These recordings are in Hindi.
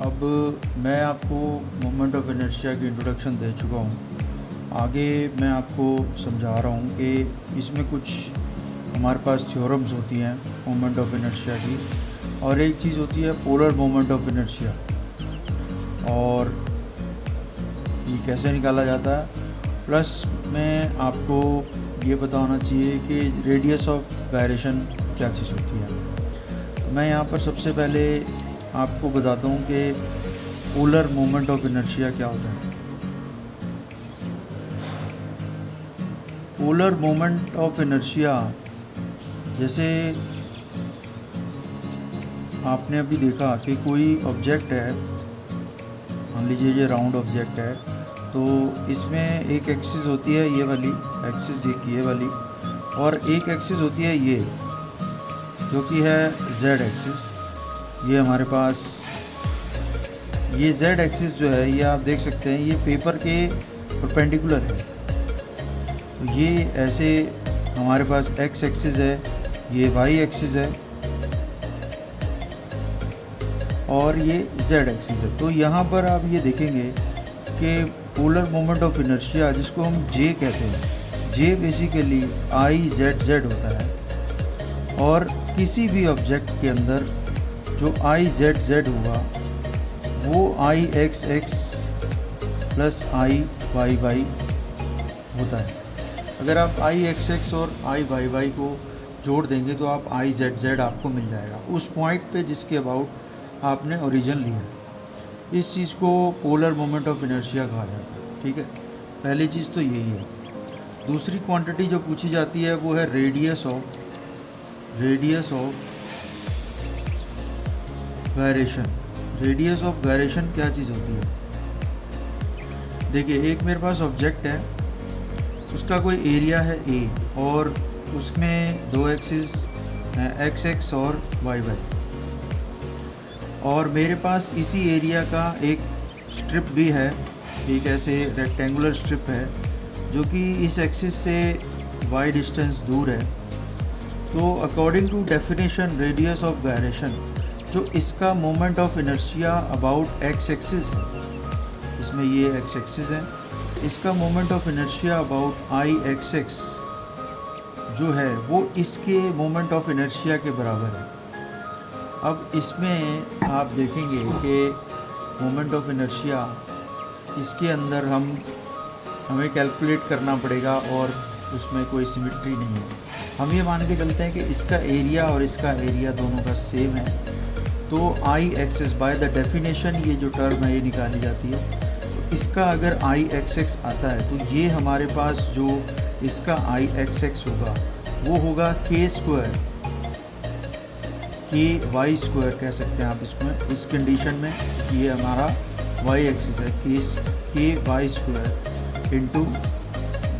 अब मैं आपको मोमेंट ऑफ इनर्शिया की इंट्रोडक्शन दे चुका हूँ। आगे मैं आपको समझा रहा हूँ कि इसमें कुछ हमारे पास थ्योरम्स होती हैं मोमेंट ऑफ इनर्शिया की, और एक चीज़ होती है पोलर मोमेंट ऑफ इनर्शिया, और ये कैसे निकाला जाता है। प्लस मैं आपको ये बताना चाहिए कि रेडियस ऑफ गायरेशन क्या चीज़ होती है। तो मैं यहाँ पर सबसे पहले आपको बताता हूँ कि पोलर मोमेंट ऑफ इनर्शिया क्या होता है। पोलर मोमेंट ऑफ इनर्शिया, जैसे आपने अभी देखा कि कोई ऑब्जेक्ट है, मान लीजिए ये राउंड ऑब्जेक्ट है, तो इसमें एक एक्सिस होती है ये वाली एक्सिस, एक ये वाली, और एक एक्सिस होती है ये जो कि है जेड एक्सिस। ये हमारे पास ये जेड एक्सिस जो है, ये आप देख सकते हैं, ये पेपर के परपेंडिकुलर है। तो ये ऐसे हमारे पास एक्स एक्सिस है, ये वाई एक्सिस है, और ये जेड एक्सिस है। तो यहाँ पर आप ये देखेंगे कि पोलर मोमेंट ऑफ इनर्शिया, जिसको हम जे कहते हैं, जे बेसिकली आई जेड जेड होता है, और किसी भी ऑब्जेक्ट के अंदर जो आई जेड जेड हुआ वो आई एक्स एक्स प्लस आई वाई वाई होता है। अगर आप आई एक्स एक्स और आई वाई वाई को जोड़ देंगे तो आप आई जेड जेड आपको मिल जाएगा उस पॉइंट पे जिसके अबाउट आपने ओरिजिन लिया। इस चीज़ को पोलर मोमेंट ऑफ इनर्शिया कहा जाता है। ठीक है, पहली चीज़ तो यही है। दूसरी क्वांटिटी जो पूछी जाती है वो है रेडियस ऑफ वायरेशन। रेडियस ऑफ वायरेशन क्या चीज़ होती है? देखिए, एक मेरे पास ऑब्जेक्ट है, उसका कोई एरिया है ए, और उसमें दो एक्सिस हैं, एक्स एक्स और वाई वाई, और मेरे पास इसी एरिया का एक स्ट्रिप भी है, एक ऐसे रेक्टेंगुलर स्ट्रिप है जो कि इस एक्सिस से वाई डिस्टेंस दूर है। तो according to definition radius of gyration, जो इसका moment of inertia about X axis है, इसमें ये एक्स एक्सिस है, इसका moment of inertia about I X X जो है वो इसके मोमेंट ऑफ इनर्शिया के बराबर है। अब इसमें आप देखेंगे कि मोमेंट ऑफ इनर्शिया, इसके अंदर हमें कैलकुलेट करना पड़ेगा, और उसमें कोई सिमिट्री नहीं है। हम ये मान के चलते हैं कि इसका एरिया और इसका एरिया दोनों का सेम है, तो आई एक्सेस बाय द डेफिनेशन ये जो टर्म है ये निकाली जाती है। तो इसका अगर आई एक्स एक्स आता है तो ये हमारे पास जो इसका आई एक्स एक्स होगा वो होगा के स्क्वायर, के वाई स्क्वायर कह सकते हैं आप इसमें, इस कंडीशन में ये हमारा वाई एक्सिस है, के Y square into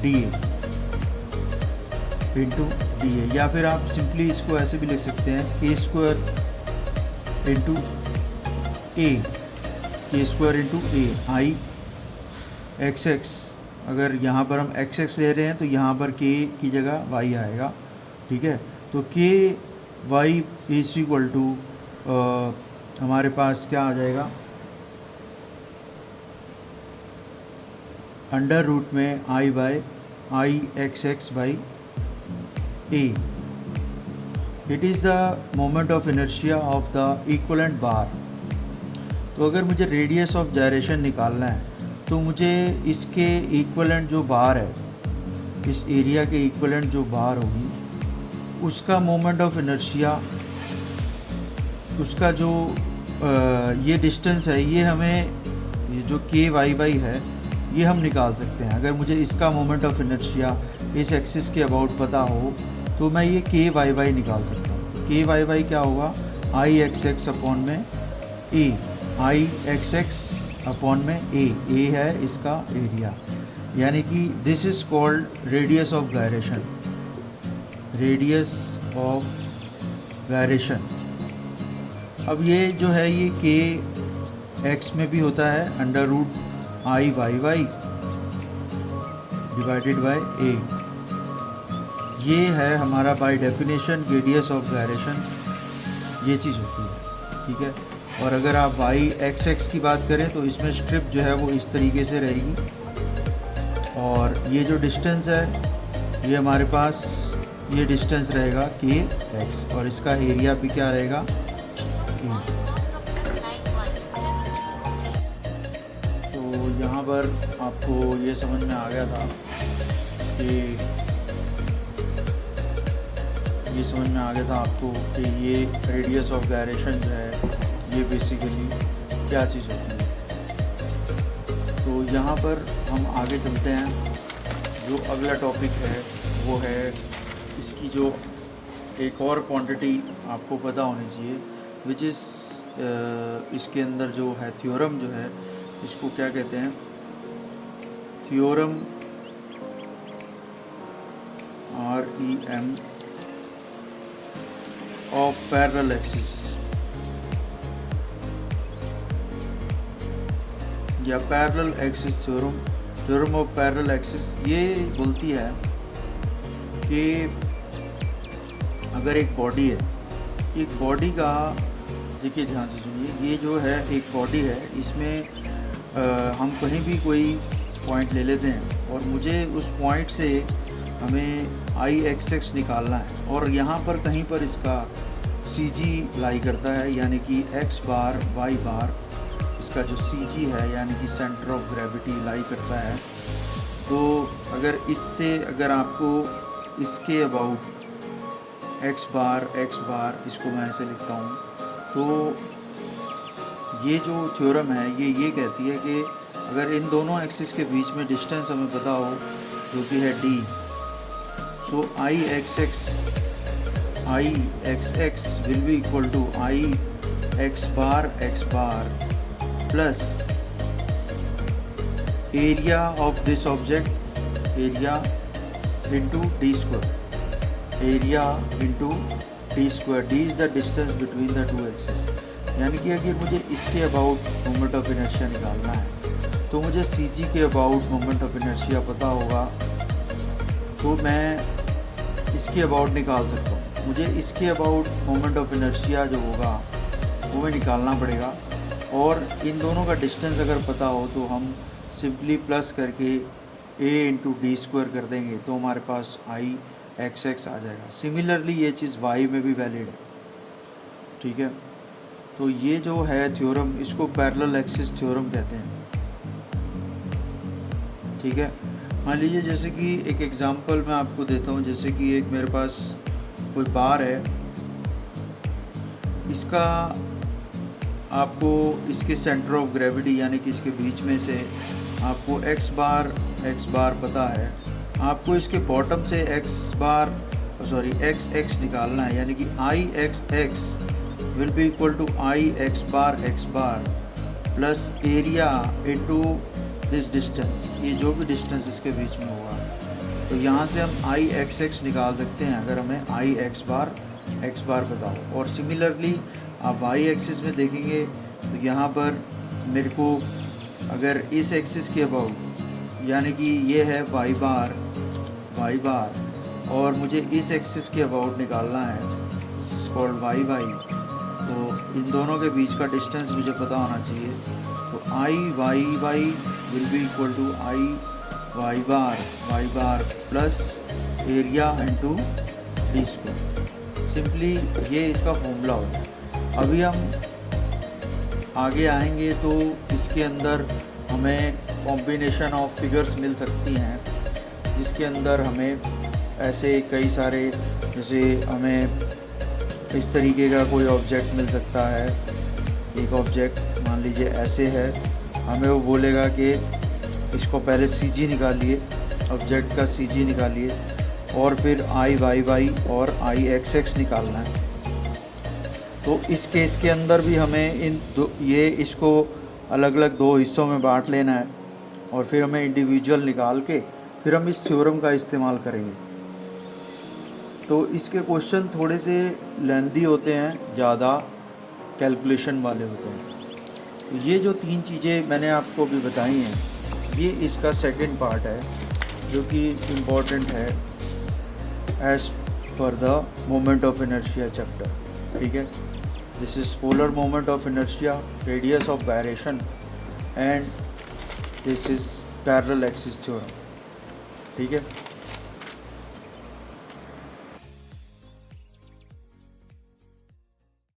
d A, या फिर आप सिंपली इसको ऐसे भी लिख सकते हैं, के स्क्वायर इंटू ए आई एक्स एक्स। अगर यहाँ पर हम एक्स एक्स ले रहे हैं तो यहाँ पर के की जगह वाई आएगा। ठीक है, तो के वाई इज इक्वल टू हमारे पास क्या आ जाएगा, अंडर रूट में I by I X X by A. It is the moment of inertia of the equivalent bar. तो अगर मुझे रेडियस ऑफ गायरेशन निकालना है तो मुझे इसके इक्वलेंट जो बार है, इस एरिया के इक्वलेंट जो बार होगी, उसका मोमेंट ऑफ इनर्शिया, उसका जो ये डिस्टेंस है, ये हमें, ये जो के वाई वाई है, ये हम निकाल सकते हैं। अगर मुझे इसका मोमेंट ऑफ इनर्शिया इस एक्सिस के अबाउट पता हो तो मैं ये के वाई वाई निकाल सकता हूँ। के वाई वाई क्या होगा, आई एक्स एक्स अपॉन में ए, आई एक्स एक्स अपॉन में ए है इसका एरिया, यानी कि this is called radius of gyration. Radius of gyration, अब ये जो है ये के एक्स में भी होता है, under root I Y Y divided by A. ये है हमारा by definition radius of gyration, ये चीज़ होती है। ठीक है, और अगर आप वाई एक्स एक्स की बात करें तो इसमें स्ट्रिप जो है वो इस तरीके से रहेगी, और ये जो डिस्टेंस है ये हमारे पास ये डिस्टेंस रहेगा के एक्स, और इसका एरिया भी क्या रहेगा ए। तो यहाँ पर आपको ये समझ में आ गया था कि आपको कि ये रेडियस ऑफ गायरेशन जो है ये बेसिकली क्या चीज़ होती है। तो यहाँ पर हम आगे चलते हैं। जो अगला टॉपिक है वो है इसकी जो एक और क्वांटिटी आपको पता होनी चाहिए, विच इज़ इसके अंदर जो है थ्योरम जो है इसको क्या कहते हैं, theorem REM of parallel axis या parallel axis theorem of parallel axis. ये बोलती है कि अगर एक बॉडी है, एक बॉडी का, देखिए ध्यान से सुनिए, ये जो है एक बॉडी है, इसमें हम कहीं भी कोई पॉइंट ले लेते हैं और मुझे उस पॉइंट से हमें IXX निकालना है, और यहाँ पर कहीं पर इसका CG लाई करता है, यानी कि X बार Y बार इसका जो CG है यानी कि सेंटर ऑफ ग्रेविटी लाई करता है। तो अगर इससे अगर आपको इसके अबाउट X बार इसको मैं ऐसे लिखता हूँ, तो ये जो थ्योरम है ये कहती है कि अगर इन दोनों एक्सिस के बीच में डिस्टेंस हमें पता हो जो कि है D, so IXX will be equal to IX bar plus area of this object, area into D square, D is the distance between the two axes। यानी कि अगर मुझे इसके अबाउट मोमेंट ऑफ इनर्शिया निकालना है तो मुझे CG के अबाउट मोमेंट ऑफ इनर्शिया पता होगा, तो मैं इसके अबाउट निकाल सकता हूँ। मुझे इसके अबाउट मोमेंट ऑफ इनर्शिया जो होगा वो मैं निकालना पड़ेगा, और इन दोनों का डिस्टेंस अगर पता हो तो हम सिंपली प्लस करके A इंटू डी स्क्वायर कर देंगे तो हमारे पास IXX आ जाएगा। सिमिलरली ये चीज़ Y में भी वैलिड है, ठीक है। तो ये जो है थ्योरम, इसको पैरेलल एक्सिस थ्योरम कहते हैं, ठीक है। मान लीजिए जैसे कि एक एग्जांपल मैं आपको देता हूँ, जैसे कि एक मेरे पास कोई बार है, इसका आपको इसके सेंटर ऑफ ग्रेविटी यानी कि इसके बीच में से आपको x बार पता है, आपको इसके बॉटम से x निकालना है, यानी कि IXX will be equal to IX bar plus area into this distance, ये जो भी डिस्टेंस इसके बीच में होगा। तो यहाँ से हम IXX निकाल सकते हैं अगर हमें IX बार पता हो। और सिमिलरली आप Y एक्सिस में देखेंगे तो यहाँ पर मेरे को अगर इस एक्सिस के अबाउट, यानी कि ये है Y बार और मुझे इस एक्सिस के अबाउट निकालना है कॉल्ड YY, तो इन दोनों के बीच का डिस्टेंस मुझे पता होना चाहिए। तो IYY will be equal to Y bar plus area into d square. Simply ये इसका फॉर्मूला होगा। अभी हम आगे आएंगे तो इसके अंदर हमें कॉम्बिनेशन ऑफ फिगर्स मिल सकती हैं, जिसके अंदर हमें ऐसे कई सारे, जैसे हमें इस तरीके का कोई ऑब्जेक्ट मिल सकता है। एक ऑब्जेक्ट मान लीजिए ऐसे है, हमें वो बोलेगा कि इसको पहले CG निकालिए, ऑब्जेक्ट का CG निकालिए और फिर IYY और IXX निकालना है। तो इस केस के अंदर भी हमें इसको अलग अलग दो हिस्सों में बांट लेना है और फिर हमें इंडिविजुअल निकाल के फिर हम इस थ्योरम का इस्तेमाल करेंगे। तो इसके क्वेश्चन थोड़े से लेंथी होते हैं, ज़्यादा कैलकुलेशन वाले होते हैं। ये जो तीन चीज़ें मैंने आपको भी बताई हैं, ये इसका सेकंड पार्ट है जो कि इम्पोर्टेंट है as per the moment of inertia chapter, ठीक है। This is polar moment of inertia, radius of gyration, and this is parallel axis theorem. ठीक है।